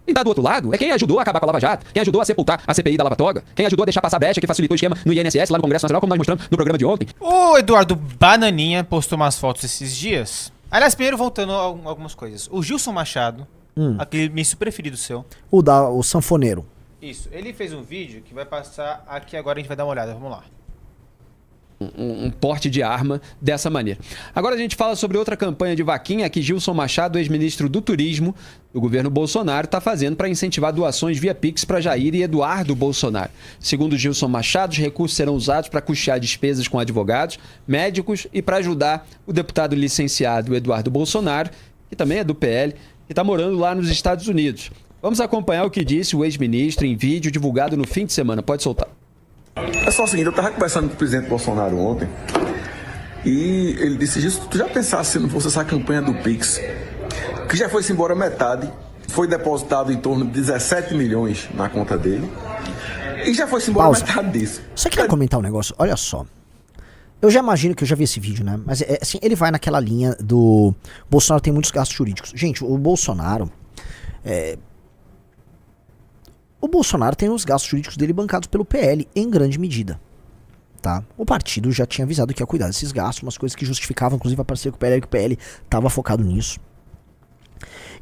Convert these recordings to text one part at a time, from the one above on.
Quem tá do outro lado é quem ajudou a acabar com a Lava Jato, quem ajudou a sepultar a CPI da Lava Toga, quem ajudou a deixar passar a brecha que facilitou o esquema no INSS lá no Congresso Nacional, como nós mostramos no programa de ontem. O Eduardo Bananinha postou umas fotos esses dias. Aliás, primeiro voltando a algumas coisas. O Gilson Machado, aquele ministro preferido seu. O sanfoneiro. Isso, ele fez um vídeo que vai passar aqui agora, a gente vai dar uma olhada, vamos lá. Um porte de arma dessa maneira. Agora a gente fala sobre outra campanha de vaquinha que Gilson Machado, ex-ministro do Turismo do governo Bolsonaro, está fazendo para incentivar doações via Pix para Jair e Eduardo Bolsonaro. Segundo Gilson Machado, os recursos serão usados para custear despesas com advogados, médicos e para ajudar o deputado licenciado Eduardo Bolsonaro, que também é do PL, que está morando lá nos Estados Unidos. Vamos acompanhar o que disse o ex-ministro em vídeo divulgado no fim de semana. Pode soltar. É só o seguinte, eu estava conversando com o presidente Bolsonaro ontem e ele disse, Gilson, tu já pensasse se não fosse essa campanha do Pix, que já foi-se embora metade, foi depositado em torno de 17 milhões na conta dele e já foi-se embora metade disso. Só queria comentar um negócio, olha só. Eu já imagino que eu já vi esse vídeo, né? Mas assim, ele vai naquela linha do Bolsonaro tem muitos gastos jurídicos. Gente, o Bolsonaro tem os gastos jurídicos dele bancados pelo PL, em grande medida. Tá? O partido já tinha avisado que ia cuidar desses gastos, umas coisas que justificavam, inclusive, a parceria com o PL, que o PL estava focado nisso.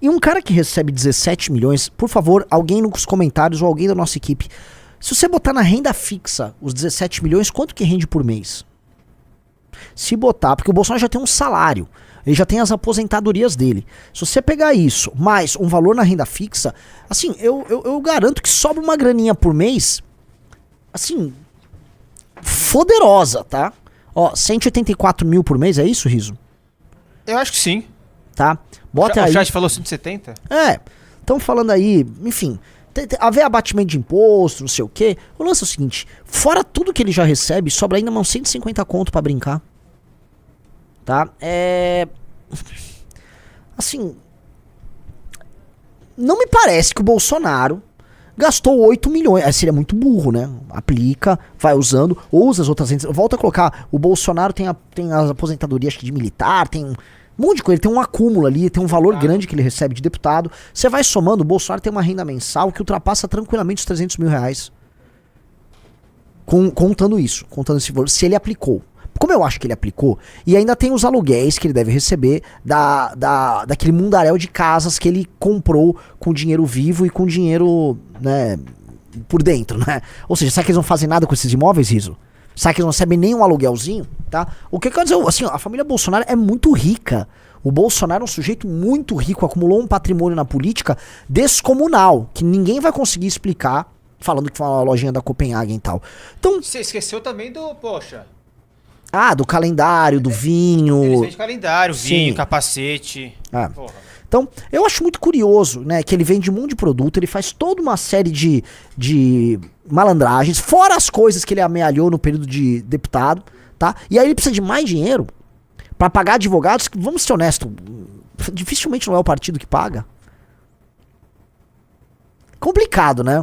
E um cara que recebe 17 milhões, por favor, alguém nos comentários ou alguém da nossa equipe, se você botar na renda fixa os 17 milhões, quanto que rende por mês? Se botar, porque o Bolsonaro já tem um salário, ele já tem as aposentadorias dele. Se você pegar isso, mais um valor na renda fixa, assim, eu garanto que sobra uma graninha por mês, assim, foderosa, tá? Ó, 184 mil por mês, é isso, Riso? Eu acho que sim. Tá? Bota aí. O chat falou 170? Estão falando aí, enfim, haver abatimento de imposto, não sei o quê. O lance é o seguinte, fora tudo que ele já recebe, sobra ainda uns 150 conto pra brincar. Tá? Assim, não me parece que o Bolsonaro gastou 8 milhões. Aí seria muito burro, né? Aplica, vai usando, ou usa as outras entes. Volta a colocar, o Bolsonaro tem as aposentadorias de militar, tem um monte de coisa, ele tem um acúmulo ali, tem um valor grande que ele recebe de deputado. Você vai somando, o Bolsonaro tem uma renda mensal que ultrapassa tranquilamente os 300 mil reais. Contando isso, contando esse valor, se ele aplicou. Como eu acho que ele aplicou, e ainda tem os aluguéis que ele deve receber daquele mundaréu de casas que ele comprou com dinheiro vivo e com dinheiro, né, por dentro, né? Ou seja, será que eles não fazem nada com esses imóveis, Riso? Será que eles não recebem nem um aluguelzinho, tá? O que eu quero dizer, assim, a família Bolsonaro é muito rica. O Bolsonaro é um sujeito muito rico, acumulou um patrimônio na política descomunal, que ninguém vai conseguir explicar, falando que foi uma lojinha da Copenhagen e tal. Então, você esqueceu também do, poxa... do calendário, do vinho. Eles vendem calendário, vinho, Sim. capacete. Porra. Então, eu acho muito curioso, né, que ele vende um monte de produto, ele faz toda uma série de malandragens, fora as coisas que ele amealhou no período de deputado, tá? E aí ele precisa de mais dinheiro pra pagar advogados, que, vamos ser honestos, dificilmente não é o partido que paga. Complicado, né?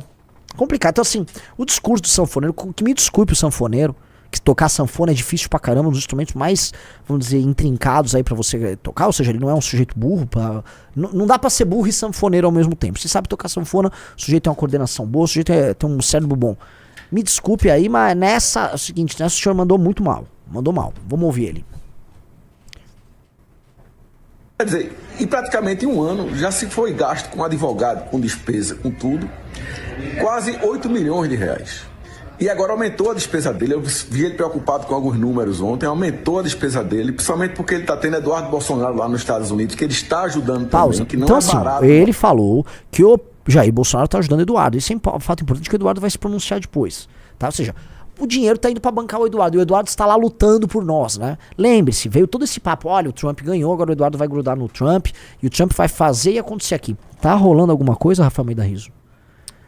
Complicado. Então, assim, o discurso do sanfoneiro, que me desculpe o sanfoneiro, que tocar sanfona é difícil pra caramba, um dos instrumentos mais, vamos dizer, intrincados aí pra você tocar, ou seja, ele não é um sujeito burro, não dá pra ser burro e sanfoneiro ao mesmo tempo. Se sabe tocar sanfona, o sujeito tem uma coordenação boa, o sujeito tem um cérebro bom. Me desculpe aí, mas é o seguinte, nessa o senhor mandou muito mal, vamos ouvir ele. Quer dizer, em praticamente um ano já se foi gasto com advogado, com despesa, com tudo, quase 8 milhões de reais. E agora aumentou a despesa dele, eu vi ele preocupado com alguns números ontem, aumentou a despesa dele, principalmente porque ele está tendo Eduardo Bolsonaro lá nos Estados Unidos, que ele está ajudando também, que não então, é assim, barato. Ele falou que o Jair Bolsonaro está ajudando o Eduardo, isso é um fato importante que o Eduardo vai se pronunciar depois, tá? Ou seja, o dinheiro está indo para bancar o Eduardo, e o Eduardo está lá lutando por nós, né? Lembre-se, veio todo esse papo, olha, o Trump ganhou, agora o Eduardo vai grudar no Trump, e o Trump vai fazer e acontecer aqui. Tá rolando alguma coisa, Rafael Meida Riso?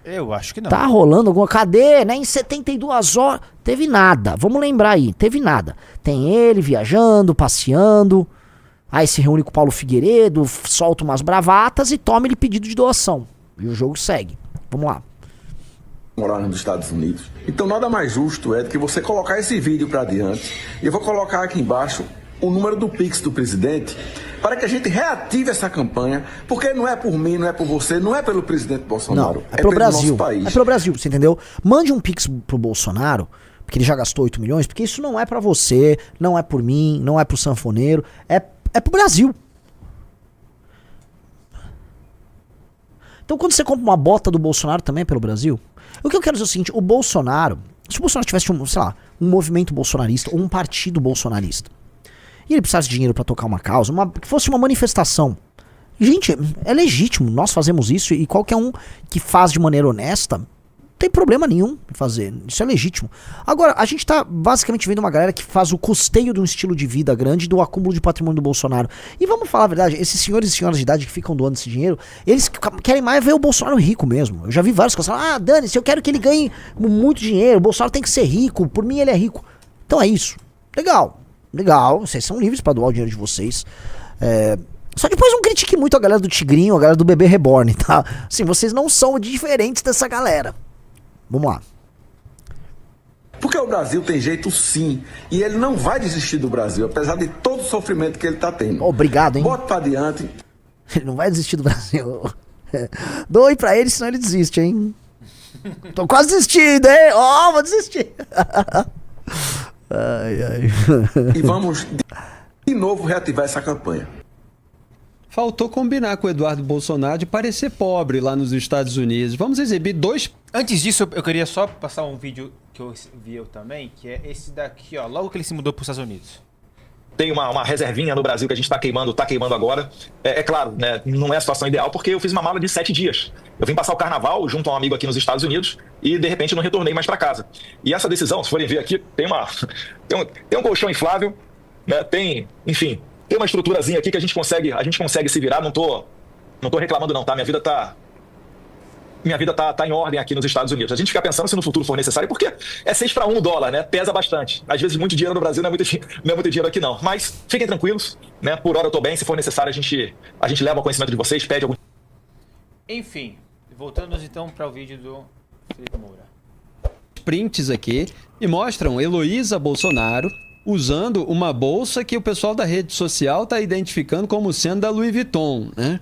Eu acho que não. Tá rolando alguma... Cadê? Né? Em 72 horas... Teve nada. Vamos lembrar aí. Teve nada. Tem ele viajando, passeando. Aí se reúne com o Paulo Figueiredo, solta umas bravatas e toma ele pedido de doação. E o jogo segue. Vamos lá. Morar nos Estados Unidos. Então nada mais justo é do que você colocar esse vídeo para diante. E eu vou colocar aqui embaixo o número do Pix do presidente, para que a gente reative essa campanha, porque não é por mim, não é por você, não é pelo presidente Bolsonaro. Não, é pelo Brasil. Nosso país. É pelo Brasil, você entendeu? Mande um pix pro Bolsonaro, porque ele já gastou 8 milhões, porque isso não é pra você, não é por mim, não é pro sanfoneiro, é pro Brasil. Então quando você compra uma bota do Bolsonaro também é pelo Brasil. O que eu quero dizer é o seguinte, o Bolsonaro, se o Bolsonaro tivesse um movimento bolsonarista ou um partido bolsonarista, e ele precisasse de dinheiro pra tocar uma causa, que fosse uma manifestação, gente, é legítimo, nós fazemos isso e qualquer um que faz de maneira honesta, não tem problema nenhum em fazer, isso é legítimo. Agora, a gente tá basicamente vendo uma galera que faz o custeio de um estilo de vida grande do acúmulo de patrimônio do Bolsonaro. E vamos falar a verdade, esses senhores e senhoras de idade que ficam doando esse dinheiro, eles querem mais ver o Bolsonaro rico mesmo. Eu já vi vários que falam, dane-se, eu quero que ele ganhe muito dinheiro, o Bolsonaro tem que ser rico, por mim ele é rico. Então é isso. Legal, vocês são livres pra doar o dinheiro de vocês. Só depois não critique muito a galera do Tigrinho, a galera do Bebê Reborn, tá? Assim, vocês não são diferentes dessa galera. Vamos lá. Porque o Brasil tem jeito sim. E ele não vai desistir do Brasil, apesar de todo o sofrimento que ele tá tendo. Obrigado, hein? Bota pra diante. Ele não vai desistir do Brasil. Doe pra ele, senão ele desiste, hein? Tô quase desistindo, hein? Vou desistir. Ai. E vamos de novo reativar essa campanha. Faltou combinar com o Eduardo Bolsonaro de parecer pobre lá nos Estados Unidos. Vamos exibir 2... Antes disso, eu queria só passar um vídeo que eu vi também, que é esse daqui, ó, logo que ele se mudou para os Estados Unidos. Tem uma reservinha no Brasil que a gente tá queimando agora. É claro, né, não é a situação ideal, porque eu fiz uma mala de 7 dias. Eu vim passar o carnaval junto a um amigo aqui nos Estados Unidos e, de repente, não retornei mais para casa. E essa decisão, se forem ver aqui, tem um colchão inflável, né, tem uma estruturazinha aqui que a gente consegue se virar. Não tô reclamando não, tá? Minha vida tá em ordem aqui nos Estados Unidos. A gente fica pensando se no futuro for necessário, porque é 6-1 o dólar, né? Pesa bastante. Às vezes muito dinheiro no Brasil não é muito dinheiro aqui não. Mas fiquem tranquilos, né? Por hora eu tô bem. Se for necessário, a gente leva ao conhecimento de vocês, pede algum... Enfim, voltando então para o vídeo do Felipe Moura. Prints aqui e mostram Heloísa Bolsonaro usando uma bolsa que o pessoal da rede social está identificando como sendo da Louis Vuitton, né?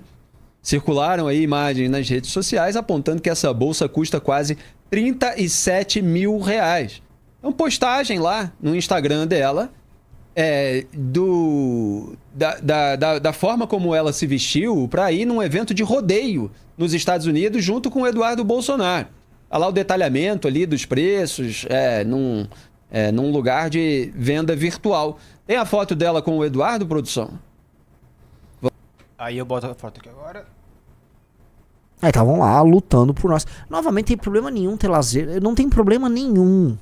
Circularam aí imagens nas redes sociais apontando que essa bolsa custa quase 37 mil reais. Então, postagem lá no Instagram dela, da forma como ela se vestiu para ir num evento de rodeio nos Estados Unidos junto com o Eduardo Bolsonaro. Olha lá o detalhamento ali dos preços, num lugar de venda virtual. Tem a foto dela com o Eduardo, produção? Aí eu boto a foto aqui agora. Aí estavam lá lutando por nós. Novamente, tem problema nenhum ter lazer. Não tem problema nenhum.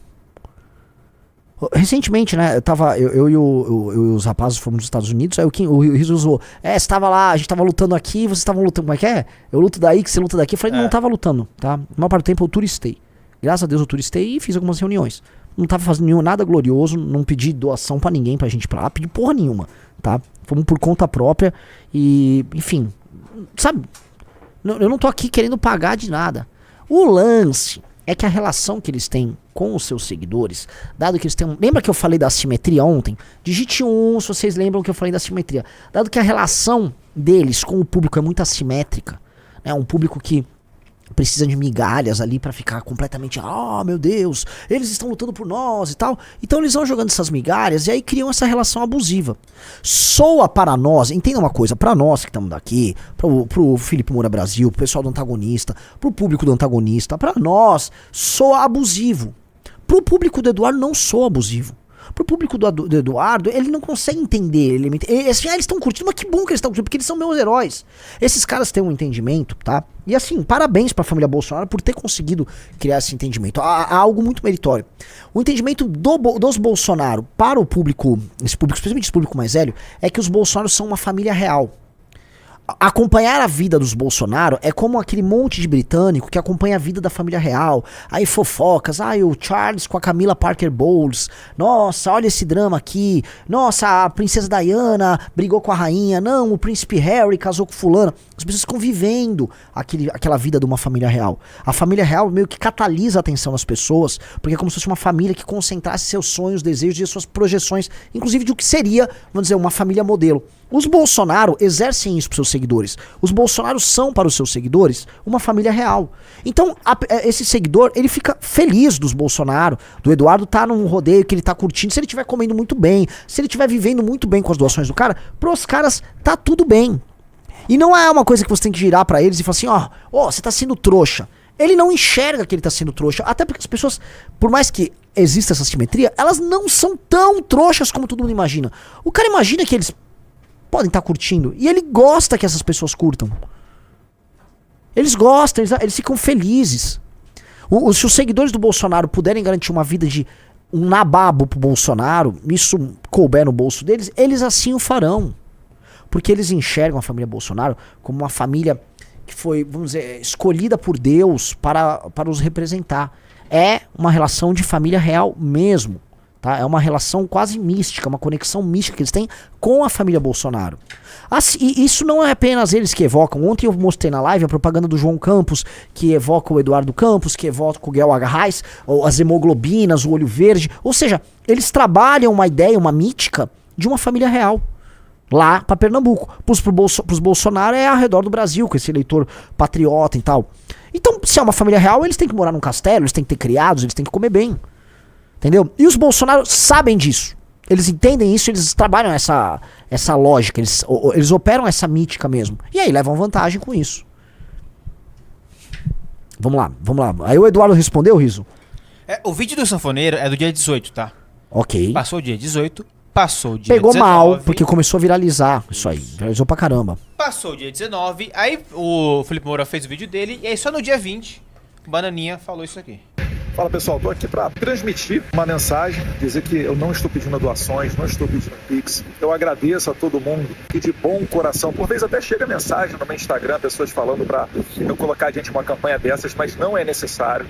Recentemente, né, eu e os rapazes fomos nos Estados Unidos, aí o Riso usou, você tava lá, a gente tava lutando aqui, vocês estavam lutando, como é que é? Eu luto daí, que você luta daqui. Eu falei, não tava lutando, tá? No maior parte do tempo eu turistei. Graças a Deus eu turistei e fiz algumas reuniões. Não tava fazendo nada glorioso, não pedi doação pra ninguém, pra gente ir pra lá, pedi porra nenhuma, tá? Fomos por conta própria e, enfim, sabe? Eu não tô aqui querendo pagar de nada. O lance é que a relação que eles têm com os seus seguidores, dado que eles têm... Lembra que eu falei da assimetria ontem? Digite 1 se vocês lembram que eu falei da assimetria. Dado que a relação deles com o público é muito assimétrica, né? Um público que precisa de migalhas ali pra ficar completamente, meu Deus, eles estão lutando por nós e tal. Então eles vão jogando essas migalhas e aí criam essa relação abusiva. Soa para nós, entenda uma coisa, pra nós que estamos daqui, pro Felipe Moura Brasil, pro pessoal do antagonista, pro público do antagonista, pra nós, soa abusivo. Pro público do Eduardo não soa abusivo. Pro público do Eduardo, ele não consegue entender. Eles estão curtindo, mas que bom que eles estão curtindo, porque eles são meus heróis. Esses caras têm um entendimento, tá? E assim, parabéns pra família Bolsonaro por ter conseguido criar esse entendimento. Há algo muito meritório. O entendimento dos Bolsonaro para o público, esse público, especialmente esse público mais velho, é que os Bolsonaros são uma família real. acompanhar a vida dos Bolsonaro é como aquele monte de britânico que acompanha a vida da família real. Aí fofocas, o Charles com a Camila Parker Bowles. Nossa, olha esse drama aqui. Nossa, a princesa Diana brigou com a rainha. Não, o príncipe Harry casou com fulano. As pessoas ficam vivendo aquela vida de uma família real. A família real meio que catalisa a atenção das pessoas, porque é como se fosse uma família que concentrasse seus sonhos, desejos e suas projeções, inclusive de o que seria, vamos dizer, uma família modelo. Os Bolsonaro exercem isso para seus seguidores. Os Bolsonaro são para os seus seguidores uma família real. Então, esse seguidor, ele fica feliz dos Bolsonaro, do Eduardo tá num rodeio que ele tá curtindo, se ele estiver comendo muito bem, se ele estiver vivendo muito bem com as doações do cara, pros caras tá tudo bem. E não é uma coisa que você tem que girar pra eles e falar assim, você tá sendo trouxa. Ele não enxerga que ele tá sendo trouxa, até porque as pessoas, por mais que exista essa simetria, elas não são tão trouxas como todo mundo imagina. O cara imagina que eles podem estar curtindo, e ele gosta que essas pessoas curtam. Eles gostam, eles ficam felizes. Se os seguidores do Bolsonaro puderem garantir uma vida de um nababo pro Bolsonaro, isso couber no bolso deles, eles assim o farão. Porque eles enxergam a família Bolsonaro como uma família que foi, vamos dizer, escolhida por Deus para os representar. É uma relação de família real mesmo. Tá? É uma relação quase mística, uma conexão mística que eles têm com a família Bolsonaro. E isso não é apenas eles que evocam. Ontem eu mostrei na live a propaganda do João Campos, que evoca o Eduardo Campos, que evoca o Guel Arraes, as hemoglobinas, o olho verde. Ou seja, eles trabalham uma ideia, uma mítica de uma família real. Lá para Pernambuco. Pros Bolsonaro é ao redor do Brasil, com esse eleitor patriota e tal. Então, se é uma família real, eles têm que morar num castelo, eles têm que ter criados, eles têm que comer bem. Entendeu? E os Bolsonaro sabem disso. Eles entendem isso, eles trabalham essa lógica, eles operam essa mítica mesmo. E aí levam vantagem com isso. Vamos lá. Aí o Eduardo respondeu, Riso? O vídeo do sanfoneiro é do dia 18, tá? Ok. Passou o dia 18, passou o dia Pegou 19. mal, porque começou a viralizar isso aí. Viralizou pra caramba. Passou o dia 19, aí o Felipe Moura fez o vídeo dele, e aí só no dia 20, o Bananinha falou isso aqui. Fala pessoal, estou aqui para transmitir uma mensagem, dizer que eu não estou pedindo doações, não estou pedindo Pix. Eu agradeço a todo mundo e de bom coração. Por vezes até chega mensagem no meu Instagram, pessoas falando para eu colocar adiante uma campanha dessas, mas não é necessário,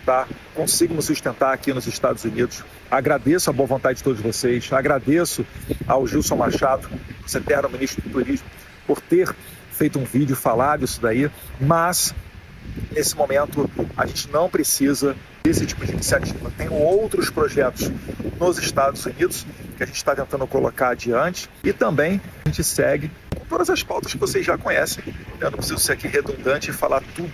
tá? Consigo me sustentar aqui nos Estados Unidos. Agradeço a boa vontade de todos vocês, agradeço ao Gilson Machado, nosso eterno ministro do Turismo, por ter feito um vídeo, falado isso daí, mas nesse momento a gente não precisa desse tipo de iniciativa. Tem outros projetos nos Estados Unidos que a gente está tentando colocar adiante e também a gente segue com todas as pautas que vocês já conhecem. Eu não preciso ser aqui redundante e falar tudo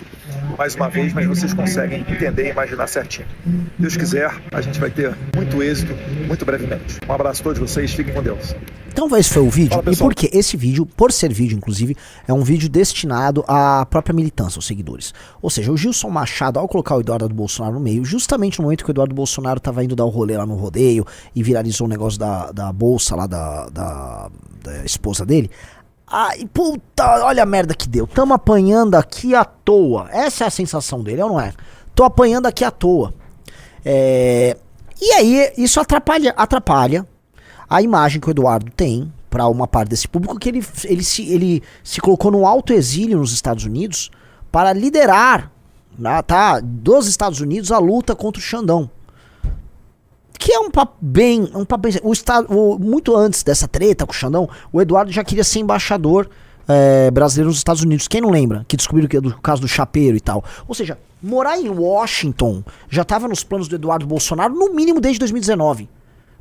mais uma vez, mas vocês conseguem entender e imaginar certinho. Se Deus quiser, a gente vai ter muito êxito muito brevemente. Um abraço a todos vocês, fiquem com Deus. Então esse foi o vídeo. Fala, e por que esse vídeo, por ser vídeo inclusive, é um vídeo destinado à própria militância, aos seguidores. Ou seja, o Gilson Machado, ao colocar o Eduardo Bolsonaro no meio, justamente no momento que o Eduardo Bolsonaro estava indo dar o rolê lá no rodeio e viralizou o negócio da bolsa lá da esposa dele. Ai, puta, olha a merda que deu. Tamo apanhando aqui à toa. Essa é a sensação dele, ou não é? Tô apanhando aqui à toa. E aí, isso atrapalha a imagem que o Eduardo tem para uma parte desse público, que ele se colocou no alto exílio nos Estados Unidos para liderar, dos Estados Unidos a luta contra o Xandão. Que é um papo bem... muito antes dessa treta com o Xandão, o Eduardo já queria ser embaixador brasileiro nos Estados Unidos. Quem não lembra? Que descobriram que é do caso do chapeiro e tal. Ou seja, morar em Washington já estava nos planos do Eduardo Bolsonaro, no mínimo desde 2019.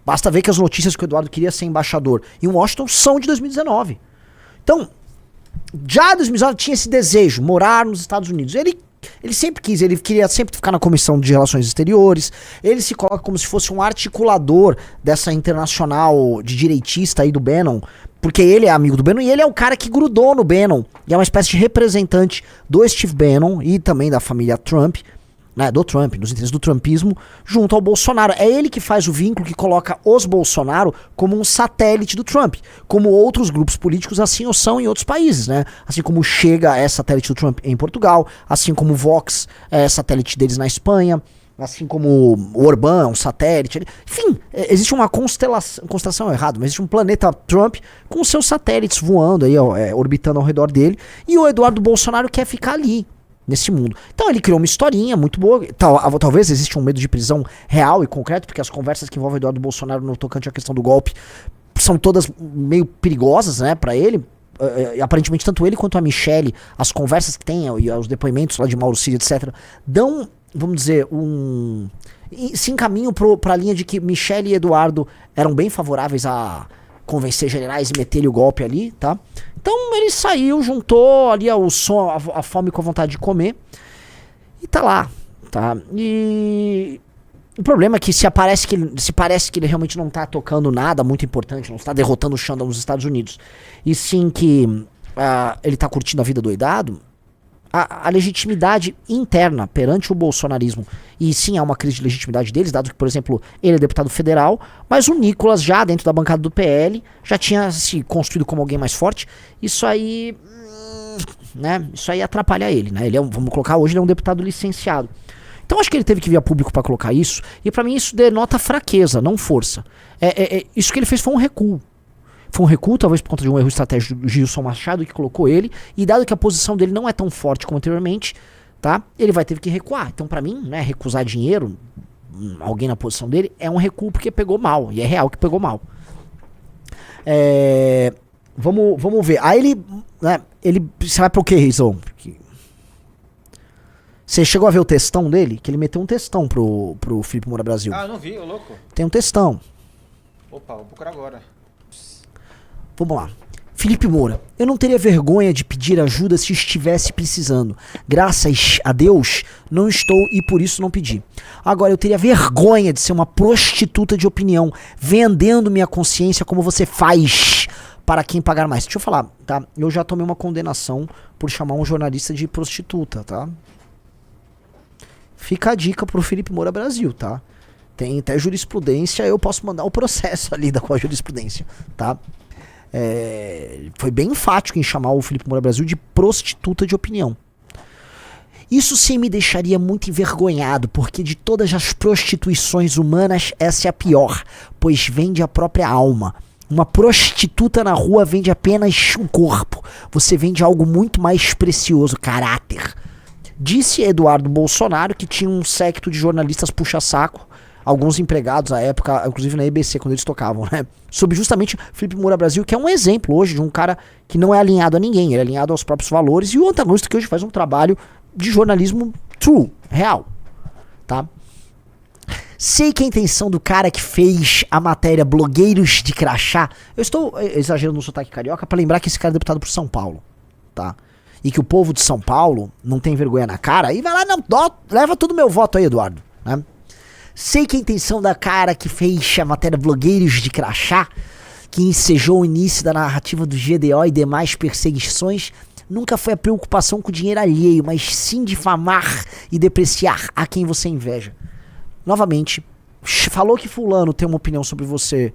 Basta ver que as notícias que o Eduardo queria ser embaixador em Washington são de 2019. Então, já em 2019 tinha esse desejo, morar nos Estados Unidos. Ele sempre quis, ele queria sempre ficar na Comissão de Relações Exteriores. Ele se coloca como se fosse um articulador dessa internacional de direitista aí do Bannon, porque ele é amigo do Bannon e ele é o cara que grudou no Bannon. E é uma espécie de representante do Steve Bannon e também da família Trump, né, do Trump, nos interesses do trumpismo, junto ao Bolsonaro. É ele que faz o vínculo que coloca os Bolsonaro como um satélite do Trump, como outros grupos políticos assim ou são em outros países, né? Assim como o Chega é satélite do Trump em Portugal, assim como o Vox é satélite deles na Espanha, assim como o Orbán, um satélite. Enfim, existe uma constelação errada, mas existe um planeta Trump com seus satélites voando aí, orbitando ao redor dele, e o Eduardo Bolsonaro quer ficar ali, nesse mundo. Então ele criou uma historinha muito boa. Talvez exista um medo de prisão real e concreto, porque as conversas que envolvem o Eduardo Bolsonaro no tocante à questão do golpe são todas meio perigosas, né, pra ele. Aparentemente, tanto ele quanto a Michelle, as conversas que tem e os depoimentos lá de Mauro Cid, etc., dão, vamos dizer, se encaminham pra linha de que Michelle e Eduardo eram bem favoráveis a convencer generais e meter-lhe o golpe ali, tá? Então ele saiu, juntou ali a fome com a vontade de comer e tá lá, tá? E o problema é que se parece que ele realmente não tá tocando nada muito importante, não está derrotando o Xandão nos Estados Unidos, e sim que ele tá curtindo a vida doidado, a legitimidade interna perante o bolsonarismo, e sim há uma crise de legitimidade deles, dado que, por exemplo, ele é deputado federal, mas o Nicolas já dentro da bancada do PL já tinha se construído como alguém mais forte. Isso aí, né, isso aí atrapalha ele, né? Vamos colocar hoje, ele é um deputado licenciado. Então acho que ele teve que vir a público para colocar isso, e para mim isso denota fraqueza, não força. Isso que ele fez foi um recuo. Foi um recuo, talvez por conta de um erro estratégico do Gilson Machado, que colocou ele, e dado que a posição dele não é tão forte como anteriormente, tá? Ele vai ter que recuar. Então, pra mim, né, recusar dinheiro, alguém na posição dele, é um recuo porque pegou mal, e é real que pegou mal. Vamos ver. Aí você vai pro quê, Rizão? Você chegou a ver o textão dele? Que ele meteu um textão pro Felipe Moura Brasil. Ah, não vi, ô louco. Tem um textão. Opa, vou procurar agora. Vamos lá. Felipe Moura, eu não teria vergonha de pedir ajuda se estivesse precisando. Graças a Deus, não estou e por isso não pedi. Agora, eu teria vergonha de ser uma prostituta de opinião, vendendo minha consciência como você faz para quem pagar mais. Deixa eu falar, tá? Eu já tomei uma condenação por chamar um jornalista de prostituta, tá? Fica a dica pro Felipe Moura Brasil, tá? Tem até jurisprudência, eu posso mandar o processo ali com a jurisprudência, tá? Foi bem enfático em chamar o Felipe Moura Brasil de prostituta de opinião. Isso sim me deixaria muito envergonhado, porque de todas as prostituições humanas, essa é a pior, pois vende a própria alma. Uma prostituta na rua vende apenas um corpo. Você vende algo muito mais precioso, caráter. Disse Eduardo Bolsonaro que tinha um séquito de jornalistas puxa-saco, alguns empregados à época, inclusive na EBC, quando eles tocavam, né? Sobre justamente Felipe Moura Brasil, que é um exemplo hoje de um cara que não é alinhado a ninguém, ele é alinhado aos próprios valores, e o antagonista que hoje faz um trabalho de jornalismo true, real, tá? Sei que a intenção do cara que fez a matéria Blogueiros de Crachá, eu estou exagerando no sotaque carioca pra lembrar que esse cara é deputado por São Paulo, tá? E que o povo de São Paulo não tem vergonha na cara, e vai lá, não, leva tudo meu voto aí, Eduardo, né? Sei que a intenção da cara que fez a matéria Blogueiros de Crachá, que ensejou o início da narrativa do GDO e demais perseguições, nunca foi a preocupação com o dinheiro alheio, mas sim difamar e depreciar a quem você inveja. Novamente, falou que fulano tem uma opinião sobre você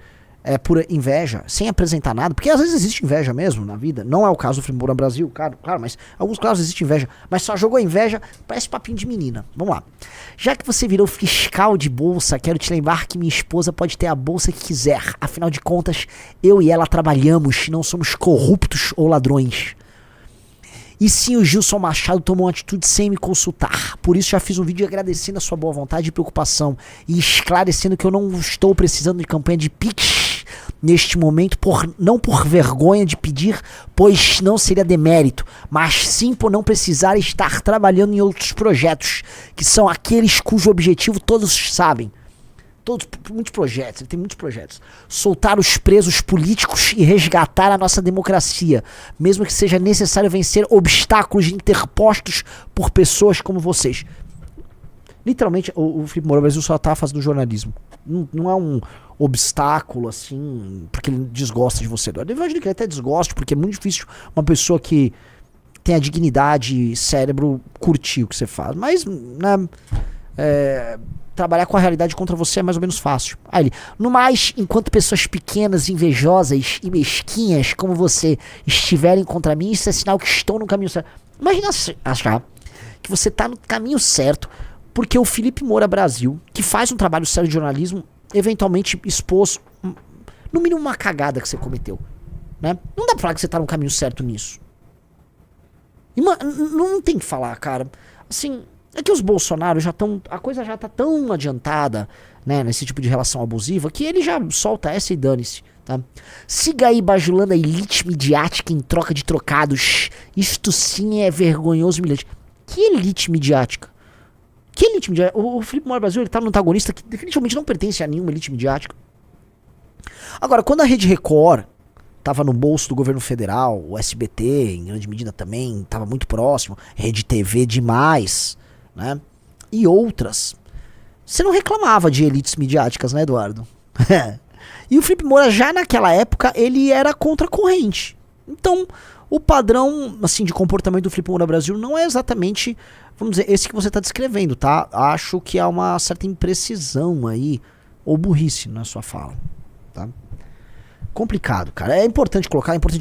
por inveja, sem apresentar nada, porque às vezes existe inveja mesmo na vida, não é o caso do Felipe Moura Brasil, claro, mas em alguns casos existe inveja, mas só jogou inveja, parece papinho de menina. Vamos lá. Já que você virou fiscal de bolsa, quero te lembrar que minha esposa pode ter a bolsa que quiser, afinal de contas, eu e ela trabalhamos, não somos corruptos ou ladrões. E sim, o Gilson Machado tomou uma atitude sem me consultar. Por isso já fiz um vídeo agradecendo a sua boa vontade e preocupação e esclarecendo que eu não estou precisando de campanha de Pix neste momento, não por vergonha de pedir, pois não seria demérito, mas sim por não precisar estar trabalhando em outros projetos, que são aqueles cujo objetivo todos sabem. Muitos projetos, ele tem muitos projetos. Soltar os presos políticos e resgatar a nossa democracia, mesmo que seja necessário vencer obstáculos interpostos por pessoas como vocês. Literalmente, o Felipe Moura Brasil só tá fazendo jornalismo. Não é um obstáculo, assim, porque ele desgosta de você. Eu imagino que ele até desgosta, porque é muito difícil uma pessoa que tem a dignidade e cérebro curtir o que você faz. Mas, né, trabalhar com a realidade contra você é mais ou menos fácil. Aí, no mais, enquanto pessoas pequenas, invejosas e mesquinhas como você estiverem contra mim, isso é sinal que estou no caminho certo. Imagina achar que você está no caminho certo, porque o Felipe Moura Brasil, que faz um trabalho sério de jornalismo, eventualmente expôs, no mínimo, uma cagada que você cometeu. Né? Não dá pra falar que você tá no caminho certo nisso. E, não tem que falar, cara. Assim, é que os Bolsonaro já estão... A coisa já tá tão adiantada, né, nesse tipo de relação abusiva, que ele já solta essa e dane-se. Tá? Siga aí bajulando a elite midiática em troca de trocados. Isto sim é vergonhoso e humilhante. Que elite midiática? Que elite midiática? O Felipe Moura Brasil, ele tá no antagonista que definitivamente não pertence a nenhuma elite midiática. Agora, quando a Rede Record tava no bolso do governo federal, o SBT, em grande medida também, tava muito próximo, Rede TV demais, né? E outras. Você não reclamava de elites midiáticas, né, Eduardo? E o Felipe Moura, já naquela época, ele era contracorrente. Então, o padrão, assim, de comportamento do Felipe Moura Brasil não é exatamente, vamos dizer, esse que você está descrevendo, tá? Acho que há uma certa imprecisão aí, ou burrice na sua fala, tá? Complicado, cara. É importante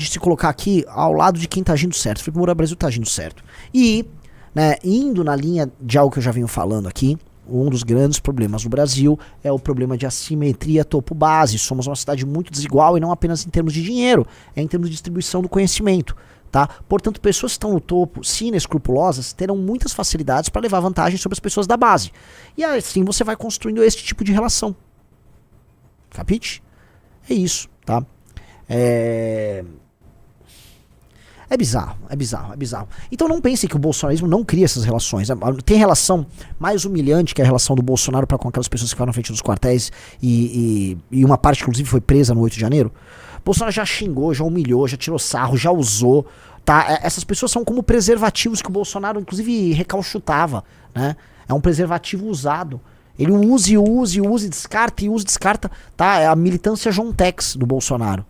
se colocar aqui ao lado de quem tá agindo certo. O Felipe Moura Brasil tá agindo certo. E, né, indo na linha de algo que eu já venho falando aqui, um dos grandes problemas do Brasil é o problema de assimetria topo-base. Somos uma cidade muito desigual e não apenas em termos de dinheiro, é em termos de distribuição do conhecimento, tá? Portanto, pessoas que estão no topo, se inescrupulosas, terão muitas facilidades para levar vantagem sobre as pessoas da base. E assim você vai construindo esse tipo de relação. Capite? É isso, tá? É bizarro. Então não pense que o bolsonarismo não cria essas relações. Tem relação mais humilhante que a relação do Bolsonaro para com aquelas pessoas que ficaram na frente dos quartéis e uma parte, inclusive, foi presa no 8 de janeiro. Bolsonaro já xingou, já humilhou, já tirou sarro, já usou, tá? Essas pessoas são como preservativos que o Bolsonaro, inclusive, recalchutava, né? É um preservativo usado. Ele use, descarta, tá? É a militância Jontex do Bolsonaro.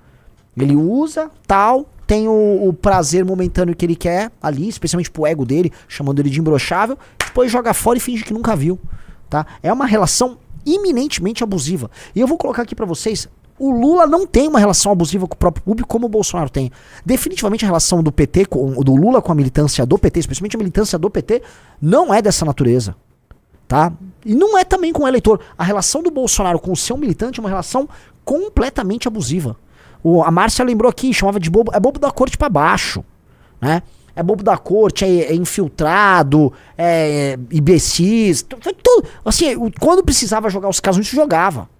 Ele usa, tal, tem o prazer momentâneo que ele quer ali, especialmente pro ego dele, chamando ele de imbrochável, depois joga fora e finge que nunca viu, tá? É uma relação iminentemente abusiva. E eu vou colocar aqui pra vocês, o Lula não tem uma relação abusiva com o próprio público como o Bolsonaro tem. Definitivamente a relação do PT, do Lula com a militância do PT, especialmente a militância do PT, não é dessa natureza, tá? E não é também com o eleitor. A relação do Bolsonaro com o seu militante é uma relação completamente abusiva. A Márcia lembrou aqui, chamava de bobo, é bobo da corte pra baixo, né? É bobo da corte, é infiltrado, é imbecis, foi tudo. Assim, quando precisava jogar os caras, isso jogava.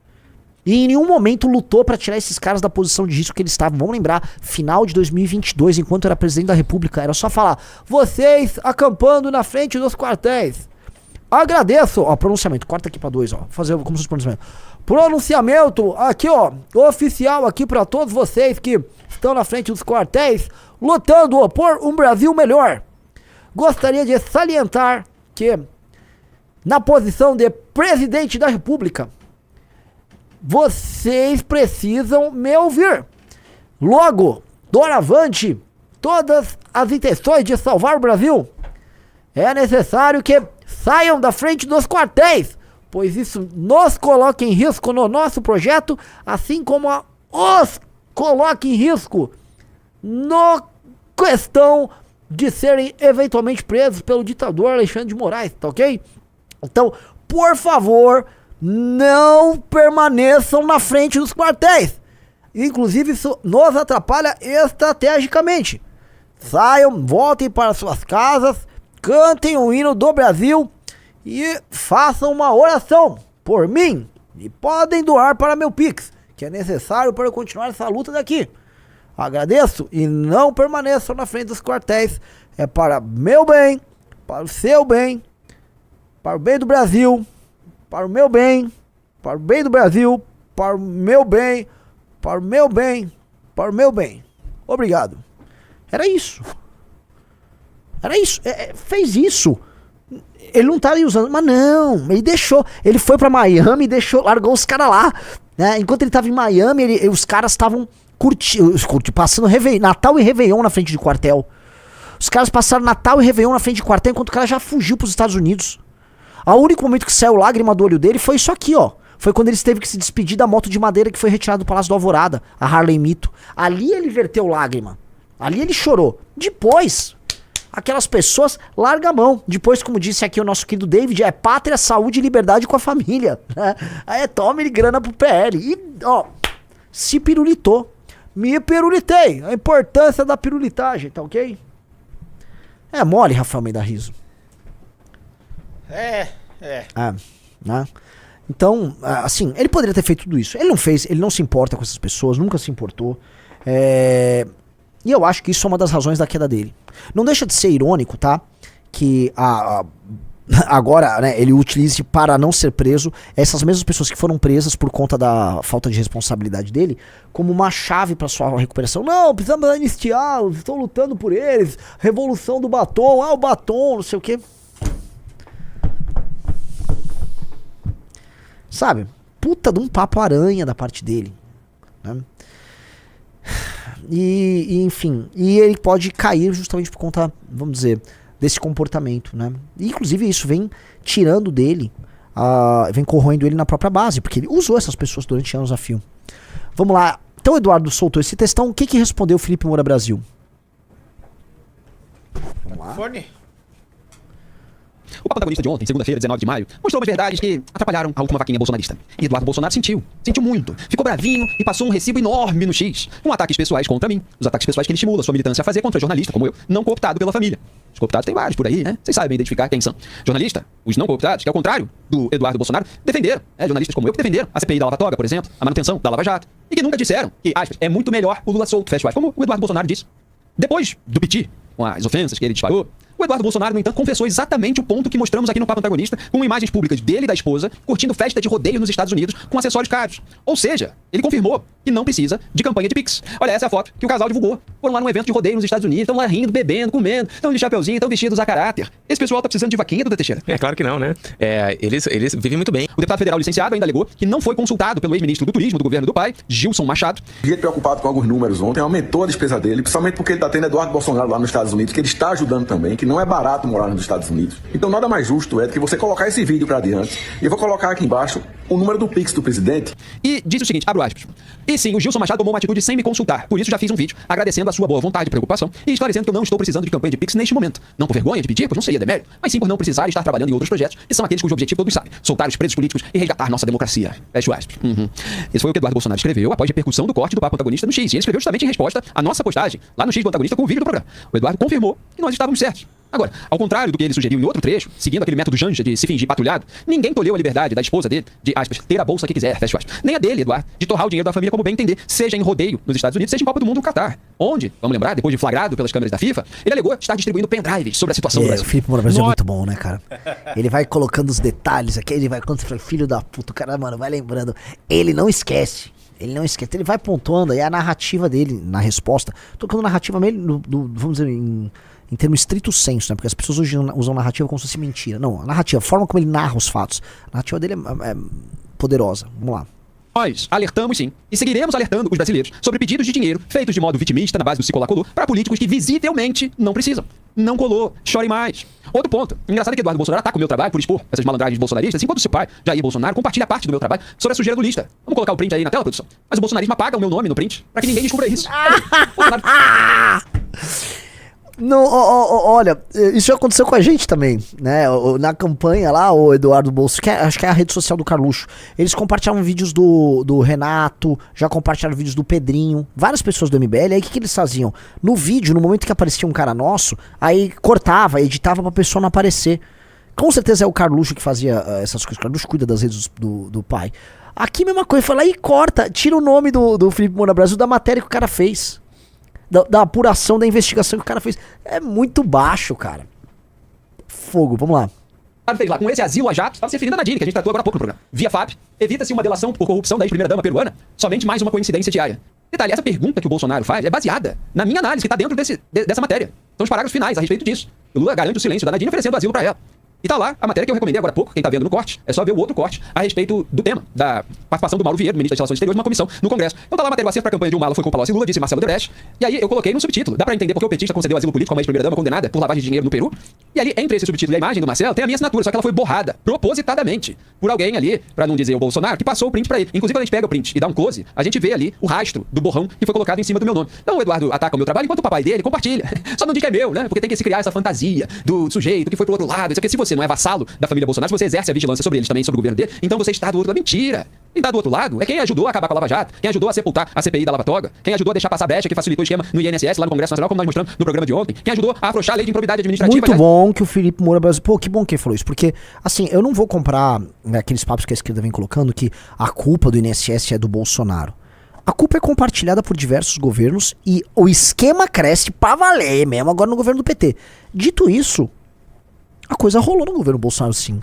E em nenhum momento lutou pra tirar esses caras da posição de risco que eles estavam. Vamos lembrar, final de 2022, enquanto era presidente da República, era só falar, vocês acampando na frente dos quartéis. Agradeço, ó, pronunciamento, corta aqui pra 2, ó, fazer como se fosse pronunciamento. Pronunciamento, aqui ó, oficial aqui pra todos vocês que estão na frente dos quartéis, lutando por um Brasil melhor. Gostaria de salientar que, na posição de presidente da República, vocês precisam me ouvir. Logo, doravante, todas as intenções de salvar o Brasil, é necessário que saiam da frente dos quartéis, pois isso nos coloca em risco no nosso projeto, assim como os coloca em risco na questão de serem eventualmente presos pelo ditador Alexandre de Moraes, tá ok? Então, por favor, não permaneçam na frente dos quartéis. Inclusive, isso nos atrapalha estrategicamente. Saiam, voltem para suas casas, cantem o hino do Brasil e façam uma oração por mim. E podem doar para meu Pix, que é necessário para eu continuar essa luta daqui. Agradeço e não permaneçam na frente dos quartéis. É para meu bem, para o seu bem, para o bem do Brasil, para o meu bem, para o bem do Brasil, para o meu bem, para o meu bem, para o meu bem. Obrigado. Era isso. Fez isso. Ele não tá ali usando, mas não, ele deixou. Ele foi pra Miami e deixou, largou os caras lá, né? Enquanto ele tava em Miami, os caras estavam passando Natal e Réveillon na frente de quartel. Os caras passaram Natal e Réveillon na frente de quartel, enquanto o cara já fugiu pros Estados Unidos. O único momento que saiu lágrima do olho dele foi isso aqui, ó. Foi quando ele teve que se despedir da moto de madeira que foi retirada do Palácio do Alvorada, a Harley Mito. Ali ele verteu lágrima. Ali ele chorou. Depois, aquelas pessoas largam a mão. Depois, como disse aqui o nosso querido David, é pátria, saúde e liberdade com a família. Né? Aí tome grana pro PL. E, ó, se pirulitou. Me pirulitei. A importância da pirulitagem, tá ok? É mole, Rafael Meida Riso. Né? Então, assim, ele poderia ter feito tudo isso. Ele não fez, ele não se importa com essas pessoas, nunca se importou. E eu acho que isso é uma das razões da queda dele. Não deixa de ser irônico, tá? Que agora, né, ele utilize para não ser preso essas mesmas pessoas que foram presas por conta da falta de responsabilidade dele como uma chave para sua recuperação. Não, precisamos anistiá-los, estou lutando por eles. Revolução do batom, o batom, não sei o quê. Sabe? Puta de um papo aranha da parte dele. Né? Enfim, e ele pode cair justamente por conta, vamos dizer, desse comportamento, né? E, inclusive isso vem tirando dele, vem corroendo ele na própria base, porque ele usou essas pessoas durante anos a fio. Vamos lá. Então o Eduardo soltou esse textão, o que respondeu o Felipe Moura Brasil? Vamos lá. O papo antagonista de ontem, segunda-feira, 19 de maio, mostrou umas verdades que atrapalharam a última vaquinha bolsonarista. E Eduardo Bolsonaro sentiu muito. Ficou bravinho e passou um recibo enorme no X, com ataques pessoais contra mim. Os ataques pessoais que ele estimula a sua militância a fazer contra jornalista, como eu, não cooptado pela família. Os cooptados tem vários por aí, né? Vocês sabem identificar quem são. Jornalista, os não cooptados, que ao contrário do Eduardo Bolsonaro, defenderam, jornalistas como eu que defenderam a CPI da Lava Toga, por exemplo, a manutenção da Lava Jato, e que nunca disseram que, aspas, é muito melhor o Lula solto, fecha aspas, como o Eduardo Bolsonaro disse. Depois do piti, com as ofensas que ele disparou, o Eduardo Bolsonaro, no entanto, confessou exatamente o ponto que mostramos aqui no Papo Antagonista, com imagens públicas dele e da esposa curtindo festa de rodeio nos Estados Unidos com acessórios caros. Ou seja, ele confirmou que não precisa de campanha de Pix. Olha, essa é a foto que o casal divulgou. Foram lá num evento de rodeio nos Estados Unidos, estão lá rindo, bebendo, comendo, estão de chapeuzinho, estão vestidos a caráter. Esse pessoal tá precisando de vaquinha, Duda Teixeira? É claro que não, né? Eles vivem muito bem. O deputado federal licenciado ainda alegou que não foi consultado pelo ex-ministro do Turismo do governo do pai, Gilson Machado. Ele preocupado com alguns números ontem, aumentou a despesa dele, principalmente porque ele está tendo Eduardo Bolsonaro lá nos Estados Unidos, que ele está ajudando também, que não é barato morar nos Estados Unidos. Então nada mais justo é do que você colocar esse vídeo para adiante. E eu vou colocar aqui embaixo o número do Pix do presidente. E disse o seguinte, abro aspas. E sim, o Gilson Machado tomou uma atitude sem me consultar. Por isso já fiz um vídeo agradecendo a sua boa vontade e preocupação e esclarecendo que eu não estou precisando de campanha de Pix neste momento. Não por vergonha de pedir, pois não seria demérito, mas sim por não precisar estar trabalhando em outros projetos, que são aqueles cujo objetivo todos sabem, soltar os presos políticos e resgatar nossa democracia. Fecho aspas. Esse foi o que Eduardo Bolsonaro escreveu após repercussão do corte do Papo Antagonista no X. E ele escreveu justamente em resposta à nossa postagem, lá no X do Antagonista com o vídeo do programa. O Eduardo confirmou que nós estávamos certos. Agora, ao contrário do que ele sugeriu em outro trecho, seguindo aquele método Janja de se fingir patrulhado, ninguém tolheu a liberdade da esposa dele de, aspas, ter a bolsa que quiser, fecha aspas. Nem a dele, Eduardo, de torrar o dinheiro da família como bem entender, seja em rodeio nos Estados Unidos, seja em Copa do Mundo no Catar. Onde, vamos lembrar, depois de flagrado pelas câmeras da FIFA, ele alegou estar distribuindo pendrives sobre a situação do Brasil. O Felipe Moura Brasil é muito bom, né, cara? Ele vai colocando os detalhes aqui, ele vai, quando você fala, filho da puta, o cara, mano, vai lembrando. Ele não esquece. Ele vai pontuando aí a narrativa dele na resposta. Tô colocando narrativa meio, vamos dizer, em termos estrito senso, né? Porque as pessoas hoje usam narrativa como se fosse mentira. Não, a narrativa, a forma como ele narra os fatos. A narrativa dele é poderosa. Vamos lá. Nós alertamos sim, e seguiremos alertando os brasileiros sobre pedidos de dinheiro feitos de modo vitimista na base do se colar colou para políticos que visivelmente não precisam. Não colou, chore mais. Outro ponto, engraçado é que Eduardo Bolsonaro ataca o meu trabalho por expor essas malandragens bolsonaristas, enquanto seu pai, Jair Bolsonaro, compartilha parte do meu trabalho sobre a sujeira do lista. Vamos colocar o print aí na tela, produção? Mas o bolsonarismo apaga o meu nome no print, para que ninguém descubra isso. Não, olha, isso já aconteceu com a gente também, né? Na campanha lá, o Eduardo Bolso, acho que é a rede social do Carluxo, eles compartilhavam vídeos do Renato, já compartilharam vídeos do Pedrinho, várias pessoas do MBL. Aí o que eles faziam? No vídeo, no momento que aparecia um cara nosso, aí cortava, editava pra pessoa não aparecer. Com certeza é o Carluxo que fazia essas coisas. O Carluxo cuida das redes do pai. Aqui mesma coisa, foi lá e corta, tira o nome do Felipe Moura Brasil da matéria que o cara fez. Da apuração, da investigação que o cara fez. É muito baixo, cara. Fogo, vamos lá. Fez lá, com esse asilo a jato, estava se referindo a Nadine, que a gente tratou agora há pouco no programa. Via FAP, evita-se uma delação por corrupção da ex-primeira-dama peruana, somente mais uma coincidência diária. Detalhe, essa pergunta que o Bolsonaro faz é baseada na minha análise, que está dentro dessa matéria. São os parágrafos finais a respeito disso. O Lula garante o silêncio da Nadine oferecendo asilo para ela. E tá lá a matéria que eu recomendei agora há pouco, quem tá vendo no corte, é só ver o outro corte a respeito do tema, da participação do Mauro Vieira, ministro das Relações Exteriores, numa comissão no Congresso. Então tá lá a matéria, o acerto pra campanha de Lula foi com o Palácio Lula, disse Marcelo Odebrecht. E aí eu coloquei no subtítulo. Dá pra entender porque o petista concedeu asilo político a uma ex-primeira-dama condenada por lavagem de dinheiro no Peru? E ali, entre esse subtítulo e a imagem do Marcelo, tem a minha assinatura, só que ela foi borrada, propositadamente, por alguém ali, pra não dizer o Bolsonaro, que passou o print pra ele. Inclusive, quando a gente pega o print e dá um close, a gente vê ali o rastro do borrão que foi colocado em cima do meu nome. Então o Eduardo ataca o meu trabalho, enquanto o papai dele compartilha. Só não diz que é meu, né? Porque tem que se criar essa fantasia do sujeito que foi pro outro lado. Porque se você não é vassalo da família Bolsonaro, se você exerce a vigilância sobre eles também, sobre o governo dele, então você está do outro lado. Mentira! Quem está do outro lado é quem ajudou a acabar com a Lava Jato, quem ajudou a sepultar a CPI da Lava Toga, quem ajudou a deixar passar a brecha, que facilitou o esquema no INSS lá no Congresso Nacional, como nós mostramos no programa de ontem, quem ajudou a afrouxar a lei de improbidade administrativa. Muito bom que o Felipe Moura Brasil... Pô, que bom que ele falou isso, porque, assim, eu não vou comprar, né, aqueles papos que a esquerda vem colocando que a culpa do INSS é do Bolsonaro. A culpa é compartilhada por diversos governos e o esquema cresce pra valer mesmo agora no governo do PT. Dito isso, a coisa rolou no governo Bolsonaro, sim.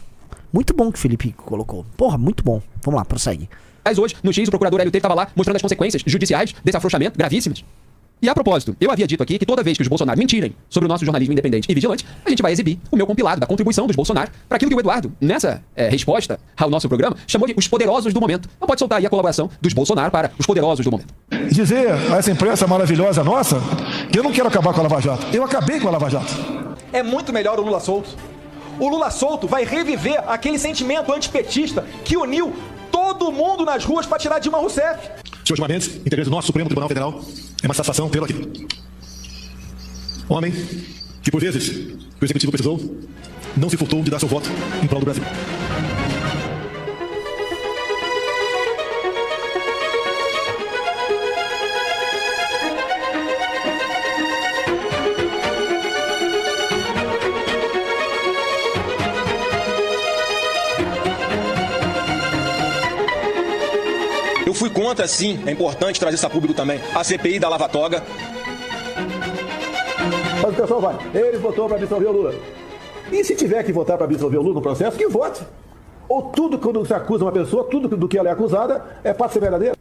Muito bom que o Felipe colocou. Porra, muito bom. Vamos lá, prossegue. Mas hoje, no X, o procurador Hélio Teiro estava lá mostrando as consequências judiciais desse afrouxamento gravíssimas. E a propósito, eu havia dito aqui que toda vez que os Bolsonaro mentirem sobre o nosso jornalismo independente e vigilante, a gente vai exibir o meu compilado da contribuição dos Bolsonaro para aquilo que o Eduardo, nessa resposta ao nosso programa, chamou de os poderosos do momento. Não pode soltar aí a colaboração dos Bolsonaro para os poderosos do momento. Dizer a essa imprensa maravilhosa nossa que eu não quero acabar com a Lava Jato. Eu acabei com a Lava Jato. É muito melhor o Lula solto. O Lula solto vai reviver aquele sentimento antipetista que uniu todo mundo nas ruas para tirar Dilma Rousseff. Senhor Gilmar Mendes, integrante do nosso Supremo Tribunal Federal, é uma satisfação tê-lo aqui. Homem que, por vezes, o Executivo precisou, não se furtou de dar seu voto em prol do Brasil. Eu fui contra, sim, é importante trazer isso a público também, a CPI da Lava Toga. Mas o pessoal vai, ele votou para absolver o Lula. E se tiver que votar para absolver o Lula no processo, que vote. Ou tudo quando se acusa uma pessoa, tudo do que ela é acusada, é para ser verdadeiro.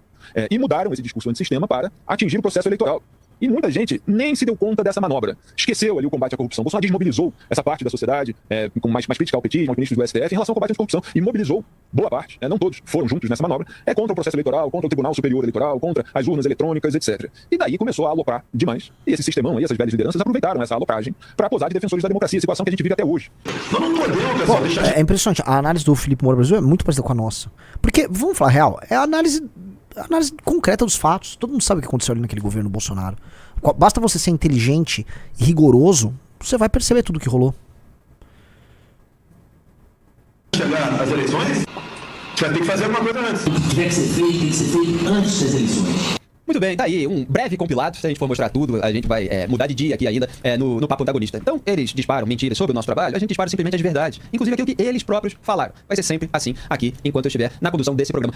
E mudaram esse discurso antissistema para atingir o processo eleitoral. E muita gente nem se deu conta dessa manobra. Esqueceu ali o combate à corrupção. Bolsonaro desmobilizou essa parte da sociedade, com mais crítica ao petismo, aos ministros do STF, em relação ao combate à corrupção. E mobilizou boa parte, não todos foram juntos nessa manobra, contra o processo eleitoral, contra o Tribunal Superior Eleitoral, contra as urnas eletrônicas, etc. E daí começou a aloprar demais. E esse sistemão aí, essas velhas lideranças, aproveitaram essa alopragem para posar de defensores da democracia, situação que a gente vive até hoje. É impressionante. A análise do Felipe Moura Brasil é muito parecida com a nossa. Porque, vamos falar real, é a análise concreta dos fatos. Todo mundo sabe o que aconteceu ali naquele governo Bolsonaro. Basta você ser inteligente e rigoroso, você vai perceber tudo o que rolou. Chegar às eleições, você vai ter que fazer alguma coisa antes. O que tiver que ser feito, tem que ser feito antes das eleições. Muito bem, tá aí um breve compilado. Se a gente for mostrar tudo, a gente vai mudar de dia aqui ainda no Papo Antagonista. Então, eles disparam mentiras sobre o nosso trabalho, a gente dispara simplesmente as verdades. Inclusive aquilo que eles próprios falaram. Vai ser sempre assim aqui, enquanto eu estiver na condução desse programa.